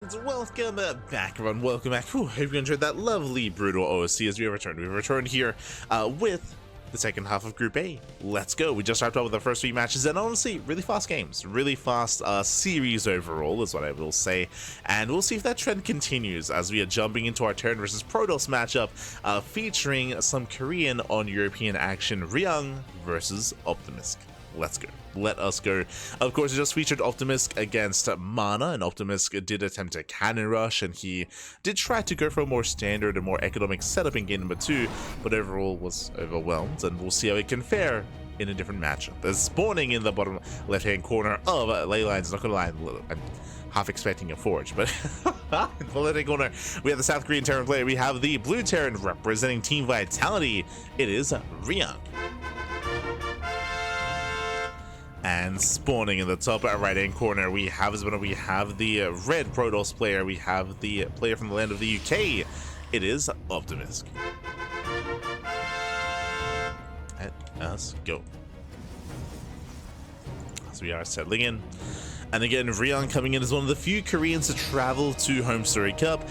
Welcome back, everyone. Welcome back. Whew, hope you enjoyed that lovely brutal OSC as we have returned. We've returned here with the second half of Group A. Let's go. We just wrapped up with the first three matches, and honestly, really fast games. Really fast series overall is what I will say. And we'll see if that trend continues as we are jumping into our Terran versus Protoss matchup featuring some Korean on European action, Ryung versus OpTiMiStC. Let's go. Let us go. Of course, it just featured OpTiMiStC against Mana, and OpTiMiStC did attempt a cannon rush, and he did try to go for a more standard and more economic setup in game number 2, but overall was overwhelmed, and we'll see how it can fare in a different matchup. There's spawning in the bottom left-hand corner of Leylines. Not gonna lie, I'm half expecting a Forge, but in the left-hand corner, we have the South Korean Terran player. We have the Blue Terran representing Team Vitality. It is Ryung. And spawning in the top right-hand corner, we have the red Protoss player. We have the player from the land of the UK. It is OpTiMiStC. Let us go. As we are settling in. And again, Ryung coming in as one of the few Koreans to travel to HomeStory Cup.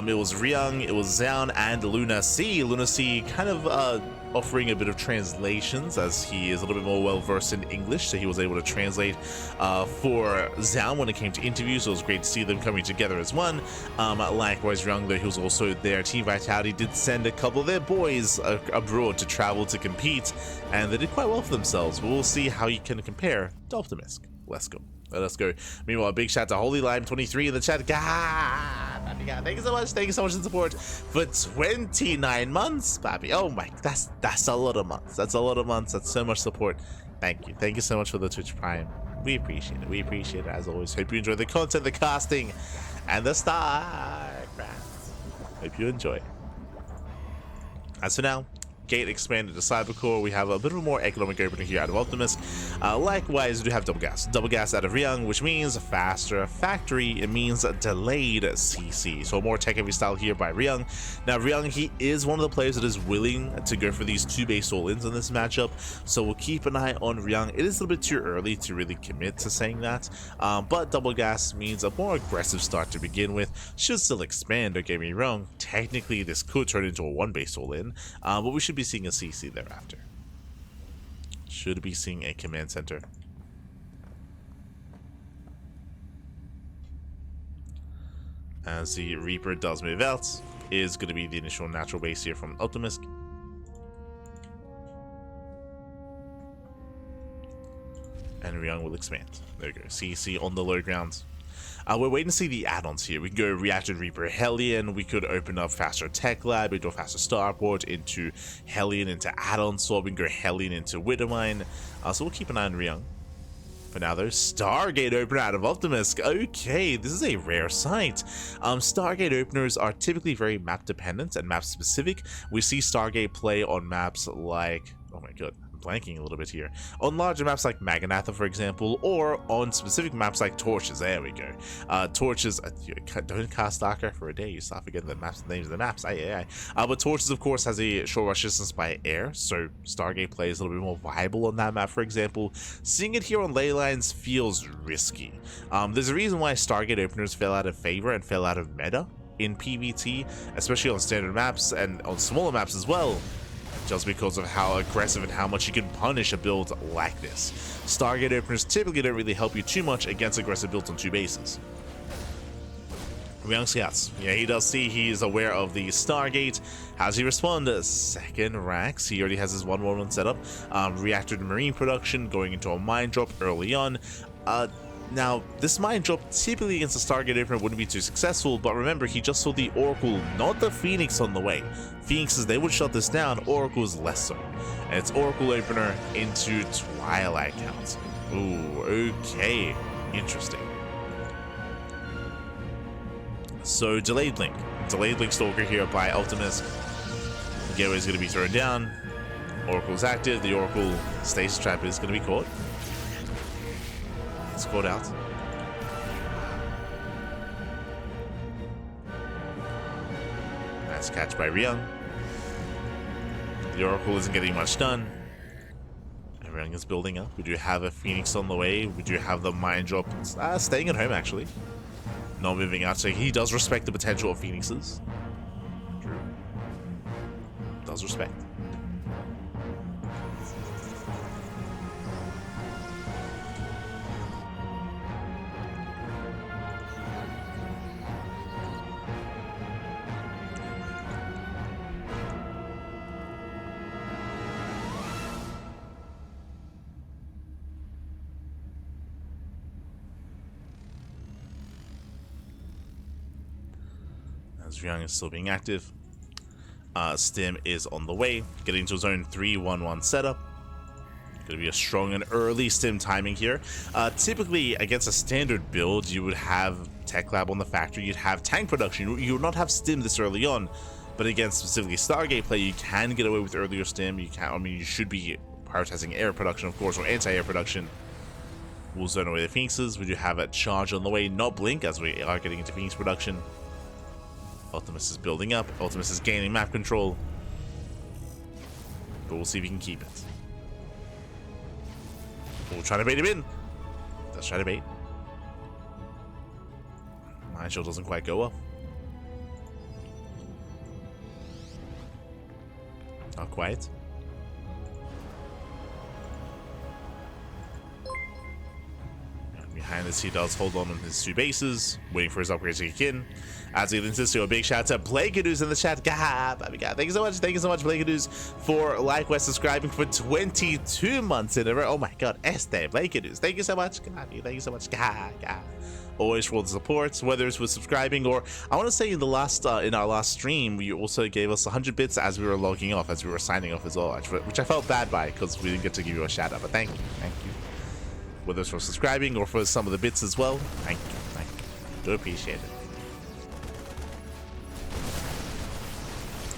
It was Ryung, it was Xian, and LunaC. LunaC kind of offering a bit of translations as he is a little bit more well-versed in English, so he was able to translate for Xian when it came to interviews. So it was great to see them coming together as one. Likewise, Ryung, though he was also there, Team Vitality did send a couple of their boys abroad to travel to compete, and they did quite well for themselves. But we'll see how you can compare to OpTiMiStC. Let's go. Let us go. Meanwhile, a big shout out to Holy Lime 23 in the chat. God, thank you so much. Thank you so much for support for 29 months, Papi. Oh my, that's a lot of months. That's a lot of months. That's so much support. Thank you. Thank you so much for the Twitch Prime. We appreciate it. We appreciate it as always. Hope you enjoy the content, the casting, and the StarCraft. Hope you enjoy. As for now, Gate expanded to Cybercore. We have a bit of a more economic opener here out of OpTiMiStC. Likewise, we do have double gas out of Ryung, which means faster factory. It means delayed CC, so more tech heavy style here by Ryung. Now Ryung, he is one of the players that is willing to go for these 2 base all-ins in this matchup, so we'll keep an eye on Ryung. It is a little bit too early to really commit to saying that, but double gas means a more aggressive start to begin with. Should still expand, don't get me wrong. Technically this could turn into a 1 base all-in, but we should be seeing a CC thereafter. Should be seeing a command center. As the Reaper does move out, is going to be the initial natural base here from OpTiMiStC. And Ryung will expand. There we go. CC on the low ground. We're waiting to see the add-ons here. We can go Reactor Reaper Hellion, we could open up faster Tech Lab, we can go faster Starport into Hellion into add-on swap, we can go Hellion into Widowmine. So we'll keep an eye on Ryung. For now though, Stargate opener out of OpTiMiStC. Okay, this is a rare sight. Stargate openers are typically very map dependent and map specific. We see Stargate play on maps like, oh my god, blanking a little bit here, on larger maps like Maganatha, for example, or on specific maps like Torches. There we go. Torches, don't cast StarCraft for a day, you start forgetting the maps, the names of the maps. But Torches, of course, has a short rush distance by air, so Stargate plays a little bit more viable on that map, for example. Seeing it here on Leylines feels risky. There's a reason why Stargate openers fell out of favor and fell out of meta in PvT, especially on standard maps and on smaller maps as well, just because of how aggressive and how much you can punish a build like this. Stargate openers typically don't really help you too much against aggressive builds on 2 bases. Ryung scouts. Yeah, he does see, he is aware of the Stargate. How does he respond? Second racks. He already has his 1-1-1 setup. Reactor to Marine production, going into a mine drop early on. Now, this mine drop typically against a Stargate opener wouldn't be too successful, but remember, he just saw the Oracle, not the Phoenix, on the way. Phoenixes, they would shut this down, Oracle's less so. And it's Oracle opener into Twilight Council. Ooh, okay. Interesting. So, Delayed Link Stalker here by OpTiMiStC. The gateway is going to be thrown down. Oracle's active, the Oracle Stasis Trap is going to be caught. Caught out. Nice catch by Ryung. The Oracle isn't getting much done. Everything is building up. We do have a Phoenix on the way. We do have the mine drop staying at home, actually. Not moving out, so he does respect the potential of Phoenixes. True. Does respect. As Ryung is still being active. Stim is on the way, getting to his own 3-1-1 setup. Going to be a strong and early Stim timing here. Typically, against a standard build, you would have Tech Lab on the factory, you'd have tank production. You would not have Stim this early on, but against specifically Stargate play, you can get away with earlier Stim. You can, I mean, you should be prioritizing air production, of course, or anti-air production. We'll zone away the Phoenixes. We do have a charge on the way, not Blink, as we are getting into Phoenix production. Optimus is building up. Optimus is gaining map control. But we'll see if he can keep it. We'll try to bait him in. Let's try to bait. Mine Shield doesn't quite go up. Not quite. And behind this, he does hold on his 2 bases, waiting for his upgrade to kick in. As we insist to a big shout out to Blakadoo's in the chat. Thank you so much. Thank you so much, Blakadoo's, for likewise subscribing for 22 months in a row. Oh my god, Blakadoo's. Thank you so much. Thank you so much. Always for the support, whether it's with subscribing or I want to say in the last in our last stream, you also gave us 100 bits as we were logging off, as we were signing off as well, which I felt bad by because we didn't get to give you a shout out. But thank you. Whether it's for subscribing or for some of the bits as well, thank you. Do appreciate it.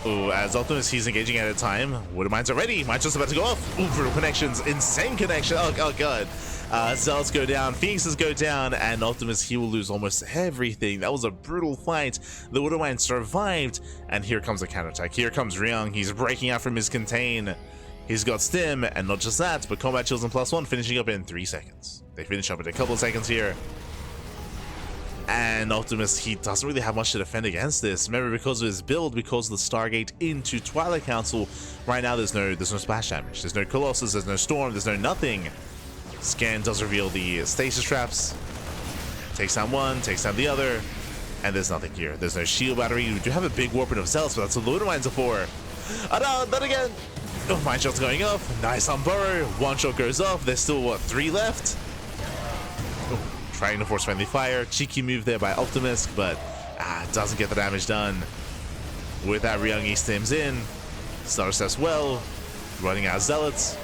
Ooh, as Optimus, he's engaging at a time. Water mines are ready. Mine's just about to go off. Ooh, brutal connections. Insane connection. Oh god. Zealots go down. Phoenixes go down. And Optimus, he will lose almost everything. That was a brutal fight. The water mine survived. And here comes a counterattack. Here comes Ryung. He's breaking out from his contain. He's got Stim. And not just that, but combat chills and +1 finishing up in 3 seconds. They finish up in a couple of seconds here. And Optimus, he doesn't really have much to defend against this. Remember, because of his build, because of the Stargate into Twilight Council, right now there's no splash damage. There's no Colossus, there's no Storm, there's no nothing. Scan does reveal the stasis traps. Takes down one, takes down the other, and there's nothing here. There's no shield battery. We do have a big warping of Zealots, but that's what the Lunar Mines are for. Oh no, not again! Oh, Mine Shot's going up. Nice on Burrow. 1 shot goes off. There's still, what, 3 left? Trying to force friendly fire. Cheeky move there by Optimus, but doesn't get the damage done. With that, Ryung stims in. Star steps well. Running out of Zealots.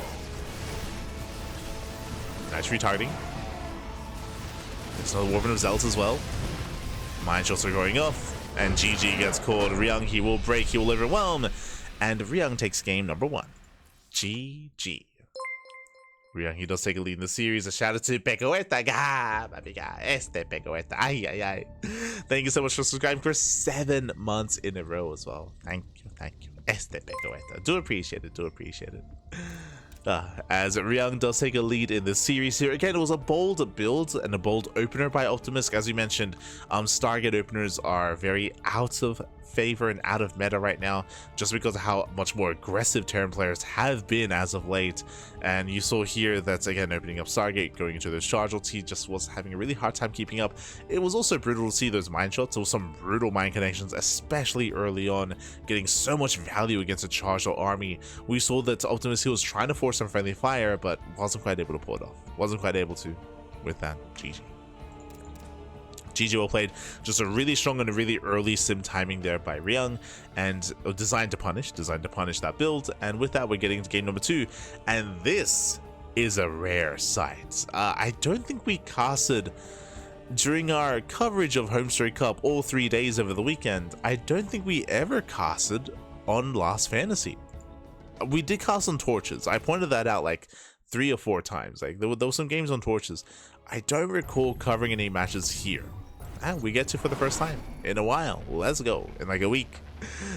Nice retargeting. There's another warping of Zealots as well. Mine shots are going off. And GG gets called. Ryung, he will break, he will overwhelm. And Ryung takes game number 1. GG. Ryung, he does take a lead in the series. A shout out to Pecoeta. Pecoeta. Ay. Thank you so much for subscribing for 7 months in a row as well. Thank you. Pecoeta. Do appreciate it. As Ryung does take a lead in this series here. Again, it was a bold build and a bold opener by Optimus. As we mentioned, Stargate openers are very out of favor and out of meta right now, just because of how much more aggressive Terran players have been as of late. And you saw here that, again, opening up Stargate, going into those charge ults, he just was having a really hard time keeping up. It was also brutal to see those mine shots. There was some brutal mine connections, especially early on, getting so much value against a charged ult army. We saw that Optimus, he was trying to force some friendly fire, but wasn't quite able to pull it off. Wasn't quite able to with that. GG well played. Just a really strong and a really early sim timing there by Ryung, and designed to punish that build. And with that, we're getting to game number 2, and this is a rare sight. I don't think we casted during our coverage of HomeStory Cup all 3 days over the weekend. I don't think we ever casted on Last Fantasy. We did cast on Torches. I pointed that out like 3 or 4 times. Like there were some games on Torches. I don't recall covering any matches here. And we get to for the first time in a while. Let's go. In like a week.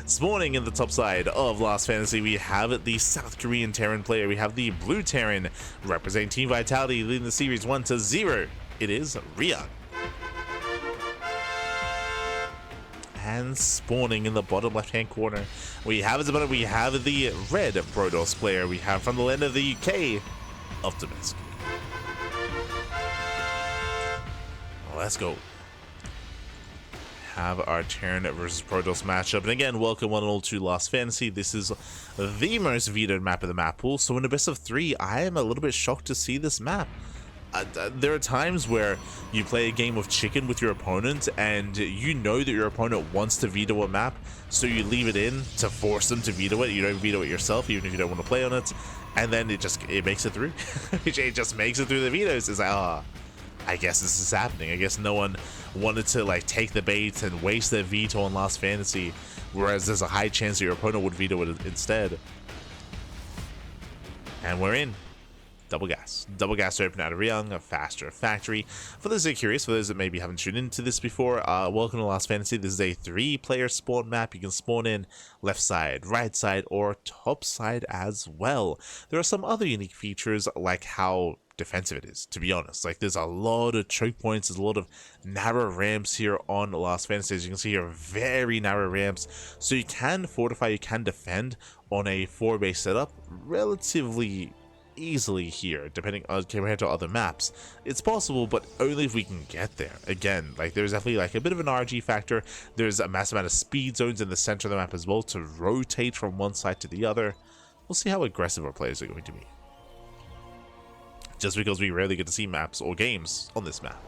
This morning in the top side of Last Fantasy, we have the South Korean Terran player. We have the Blue Terran representing Team Vitality, leading the series 1-0. It is Ryung. and spawning in the bottom left-hand corner. We have we have the red Protoss player. We have from the land of the UK, OpTiMiStC. Let's go. Have our Terran versus Protoss matchup. And again, welcome one and all to Lost Fantasy. This is the most vetoed map of the map pool. So in a best of 3, I am a little bit shocked to see this map. There are times where you play a game of chicken with your opponent and you know that your opponent wants to veto a map, so you leave it in to force them to veto it. You don't veto it yourself, even if you don't want to play on it, and then it makes it through. It just makes it through the vetoes. It's like, I guess this is happening. I guess no one wanted to like take the bait and waste their veto on Lost Fantasy, whereas there's a high chance that your opponent would veto it instead. And we're in. Double gas open out of Ryung, a faster factory. For those that are curious, for those that maybe haven't tuned into this before, welcome to Lost Fantasy. This is a 3-player spawn map. You can spawn in left side, right side, or top side as well. There are some other unique features like how defensive it is, to be honest. Like, there's a lot of choke points, there's a lot of narrow ramps here on Lost Fantasy. As you can see here, very narrow ramps, so you can fortify, you can defend on a 4-base setup relatively easily here, depending on compared to other maps. It's possible, but only if we can get there. Again, like, there's definitely like a bit of an RG factor. There's a massive amount of speed zones in the center of the map as well to rotate from one side to the other. We'll see how aggressive our players are going to be, just because we rarely get to see maps or games on this map.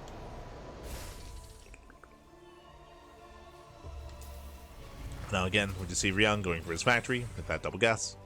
Now again, we just see Ryung going for his factory with that double gas.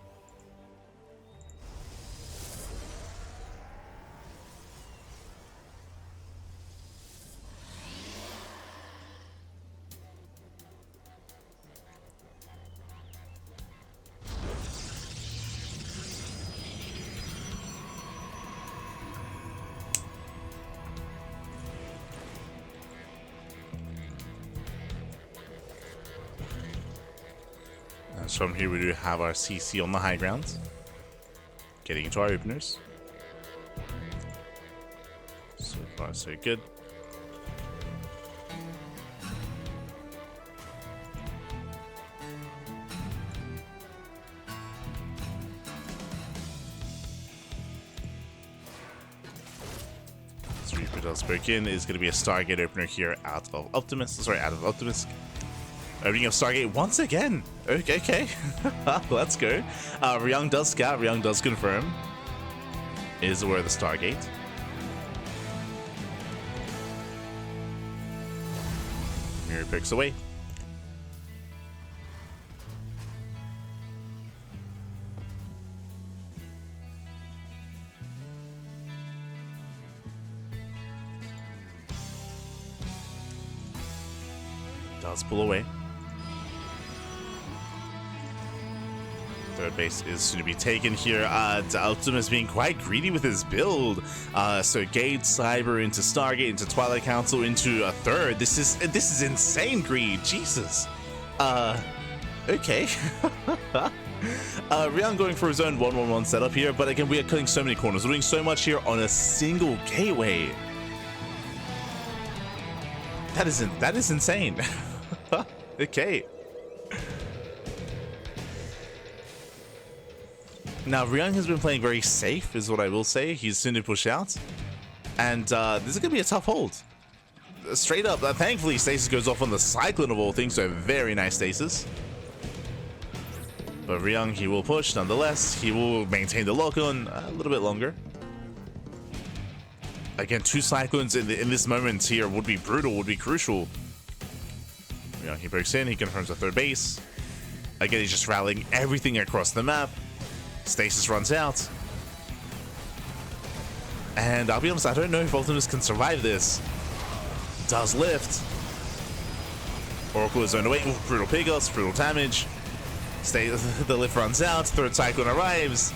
So from here we do have our CC on the high ground, getting into our openers. So far so good. So Reaper does break in. Is going to be a Stargate opener here out of OpTiMiStC. Opening up Stargate once again. Okay. Let's go. Ryung does scout. Ryung does confirm. Is aware of the Stargate. Mirror picks away. Does pull away. Third base is soon to be taken here. OpTiMiStC being quite greedy with his build. So Gate, Cyber into Stargate, into Twilight Council, into a third. This is insane greed. Jesus. Okay. Ryung going for his own 1-1-1 setup here, but again, we are cutting so many corners. We're doing so much here on a single gateway. That is insane. Okay. Now, Ryung has been playing very safe, is what I will say. He's soon to push out. And this is going to be a tough hold. Straight up, thankfully, stasis goes off on the Cyclone of all things, so very nice stasis. But Ryung, he will push nonetheless. He will maintain the lock-on a little bit longer. Again, 2 Cyclones in this moment here would be brutal, would be crucial. Ryung, he breaks in, he confirms the third base. Again, he's just rallying everything across the map. Stasis runs out. And I'll be honest, I don't know if OpTiMiStC can survive this. Does lift. Oracle is zoned away. Ooh, brutal pickups, brutal damage. The lift runs out. Third Cyclone arrives.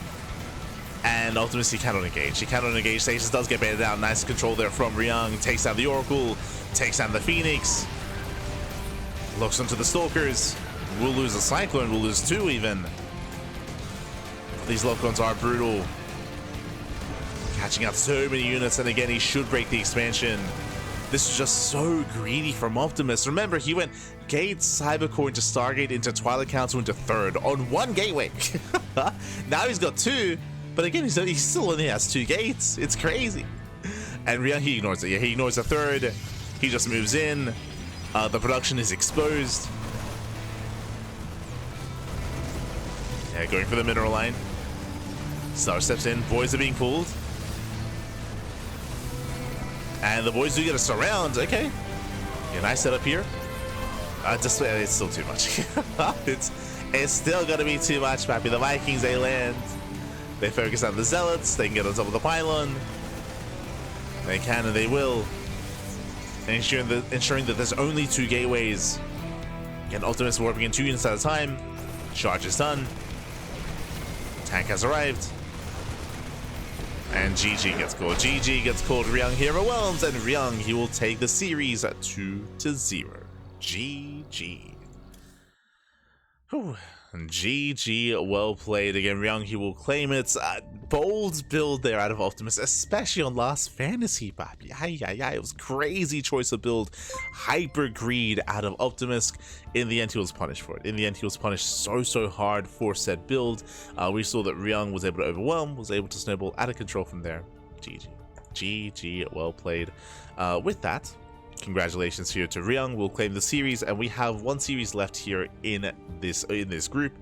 And OpTiMiStC cannot engage. He cannot engage. Stasis does get baited out. Nice control there from Ryung. Takes down the Oracle. Takes down the Phoenix. Looks into the Stalkers. We'll lose a Cyclone. We'll lose 2 even. These lock-ons are brutal. Catching out so many units, and again, he should break the expansion. This is just so greedy from Optimus. Remember, he went Gate, Cybercore into Stargate, into Twilight Council, into Third on one gateway. Now he's got two, but again, he still only has 2 gates. It's crazy. And Ryung, he ignores it. Yeah, he ignores the third. He just moves in. The production is exposed. Yeah, going for the mineral line. Star steps in. Boys are being pulled. And the boys do get a surround. Okay. Yeah, nice setup here. Just it's still too much. it's still gonna be too much, Pappy. The Vikings, they land. They focus on the Zealots. They can get on top of the pylon. They can and they will. And ensuring that there's only 2 gateways. Again, Optimus warping in 2 units at a time. Charge is done. Tank has arrived. And GG gets called. GG gets called. Ryung here overwhelms, and Ryung, he will take the series at 2-0. GG. Whew. GG, well played. Again, Ryung, he will claim it. Bold build there out of Optimus, especially on Last Fantasy, papi. It was crazy choice of build. Hyper greed out of Optimus. In the end, he was punished for it. In the end, he was punished so hard for said build. We saw that Ryung was able to overwhelm, was able to snowball out of control from there. GG. GG, well played. With that, congratulations here to Ryung. We'll claim the series, and we have 1 series left here in this group.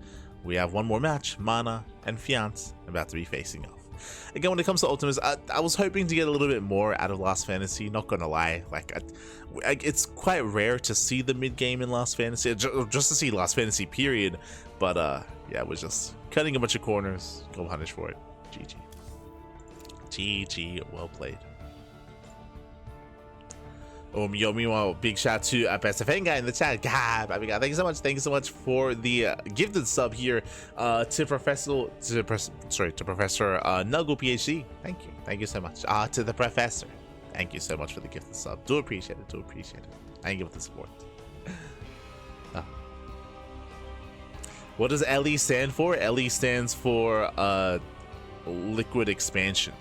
We have 1 more match. Mana and Fiant about to be facing off. Again, when it comes to Optimus, I was hoping to get a little bit more out of Last Fantasy. Not gonna lie, like it's quite rare to see the mid game in Last Fantasy, just to see Last Fantasy period. But yeah, it was just cutting a bunch of corners. Go punish for it. GG. GG, well played. Yo, meanwhile, big shout to PSFN guy in the chat. God, thank you so much. Thank you so much for the gifted sub here to Professor Nuggle PhD. Thank you so much. To the Professor, thank you so much for the gifted sub. Do appreciate it. Thank you for the support. What does LE stand for? LE stands for liquid expansion.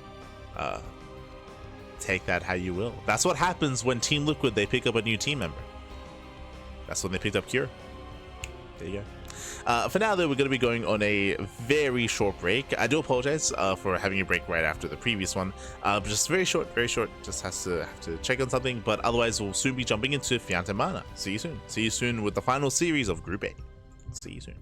Take that how you will. That's what happens when Team Liquid, they pick up a new team member. That's when they picked up Cure. There you go. For now, though, we're going to be going on a very short break. I do apologize for having a break right after the previous one. Just very short. Just have to check on something. But otherwise, we'll soon be jumping into Fiant and Mana. See you soon. See you soon with the final series of Group A. See you soon.